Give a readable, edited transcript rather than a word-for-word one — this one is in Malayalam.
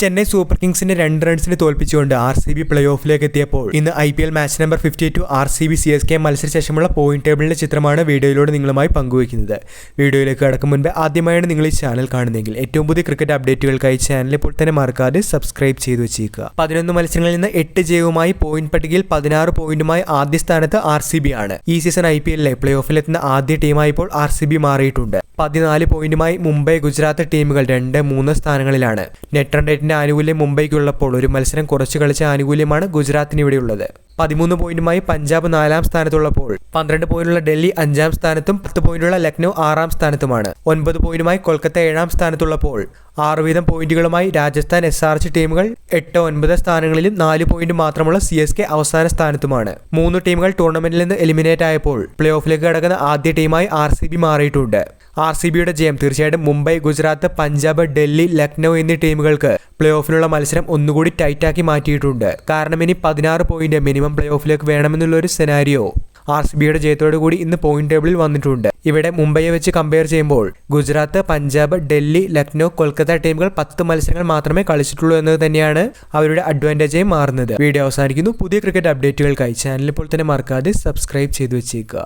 ചെന്നൈ സൂപ്പർ കിങ്സിനെ 2 റൺസിന് തോൽപ്പിച്ചുകൊണ്ട് RCB പ്ലേ ഓഫിലേക്ക് എത്തിയപ്പോൾ ഇന്ന് IPL match number 52 RCB CSK മത്സരശേഷമുള്ള പോയിന്റ് ടേബിളിന്റെ ചിത്രമാണ് വീഡിയോയിലൂടെ നിങ്ങളുമായി പങ്കുവയ്ക്കുന്നത്. വീഡിയോയിലേക്ക് കടക്കും മുൻപ് ആദ്യമായാണ് നിങ്ങൾ ഈ ചാനൽ കാണുന്നതെങ്കിൽ ഏറ്റവും പുതിയ ക്രിക്കറ്റ് അപ്ഡേറ്റുകൾക്കായി ചാനൽ ഇപ്പോൾ തന്നെ മറക്കാതെ സബ്സ്ക്രൈബ് ചെയ്തു വെച്ചേക്കുക. 11 മത്സരങ്ങളിൽ നിന്ന് 8 ജയവുമായി പോയിന്റ് പട്ടികയിൽ 16 പോയിന്റുമായി ആദ്യ സ്ഥാനത്ത് RCB ആണ്. ഈ സീസൺ IPL പ്ലേ ഓഫിലെത്തുന്ന ആദ്യ ടീമായപ്പോൾ RCB മാറിയിട്ടുണ്ട്. 14 പോയിന്റുമായി മുംബൈ, ഗുജറാത്ത് ടീമുകൾ 2-3 സ്ഥാനങ്ങളിലാണ്. നെറ്റ് റൺ റേറ്റിന്റെ ആനുകൂല്യം മുംബൈക്കുള്ളപ്പോൾ ഒരു മത്സരം കുറച്ച് കളിച്ച ആനുകൂല്യമാണ് ഗുജറാത്തിന് ഇവിടെയുള്ളത്. 13 പോയിന്റുമായി പഞ്ചാബ് 4-ാം സ്ഥാനത്തുള്ളപ്പോൾ 12 പോയിന്റുള്ള ഡൽഹി 5-ാം സ്ഥാനത്തും 10 പോയിന്റുള്ള ലക്നൗ 6-ാം സ്ഥാനത്തുമാണ്. 9 പോയിന്റുമായി കൊൽക്കത്ത 7-ാം സ്ഥാനത്തുള്ളപ്പോൾ 6 വീതം പോയിന്റുകളുമായി രാജസ്ഥാൻ, SRH ടീമുകൾ 8, 9 സ്ഥാനങ്ങളിലും 4 പോയിന്റ് മാത്രമുള്ള CSK അവസാന സ്ഥാനത്തുമാണ്. 3 ടീമുകൾ ടൂർണമെന്റിൽ നിന്ന് എലിമിനേറ്റ് ആയപ്പോൾ പ്ലേ ഓഫിലേക്ക് കടക്കുന്ന ആദ്യ ടീമായി RCB മാറിയിട്ടുണ്ട്. RCBയുടെ ജയം തീർച്ചയായിട്ടും മുംബൈ, ഗുജറാത്ത്, പഞ്ചാബ്, ഡൽഹി, ലക്നൗ എന്നീ ടീമുകൾക്ക് പ്ലേ ഓഫിലുള്ള മത്സരം ഒന്നുകൂടി ടൈറ്റാക്കി മാറ്റിയിട്ടുണ്ട്. കാരണം ഇനി 16 പോയിന്റ് മിനിമം പ്ലേ ഓഫിലേക്ക് വേണമെന്നുള്ള ഒരു സെനാരിയോ RCBയുടെ ജയത്തോടു കൂടി ഇന്ന് പോയിന്റ് ടേബിളിൽ വന്നിട്ടുണ്ട്. ഇവിടെ മുംബൈയെ വെച്ച് കമ്പയർ ചെയ്യുമ്പോൾ ഗുജറാത്ത്, പഞ്ചാബ്, ഡൽഹി, ലക്നൗ, കൊൽക്കത്ത ടീമുകൾ 10 മത്സരങ്ങൾ മാത്രമേ കളിച്ചിട്ടുള്ളൂ എന്നത് തന്നെയാണ് അവരുടെ അഡ്വാൻറ്റേജായി മാറുന്നത്. വീഡിയോ അവസാനിക്കുന്നു. പുതിയ ക്രിക്കറ്റ് അപ്ഡേറ്റുകൾക്കായി ചാനൽ ഇപ്പോൾ തന്നെ മറക്കാതെ സബ്സ്ക്രൈബ് ചെയ്തു വെച്ചേക്കുക.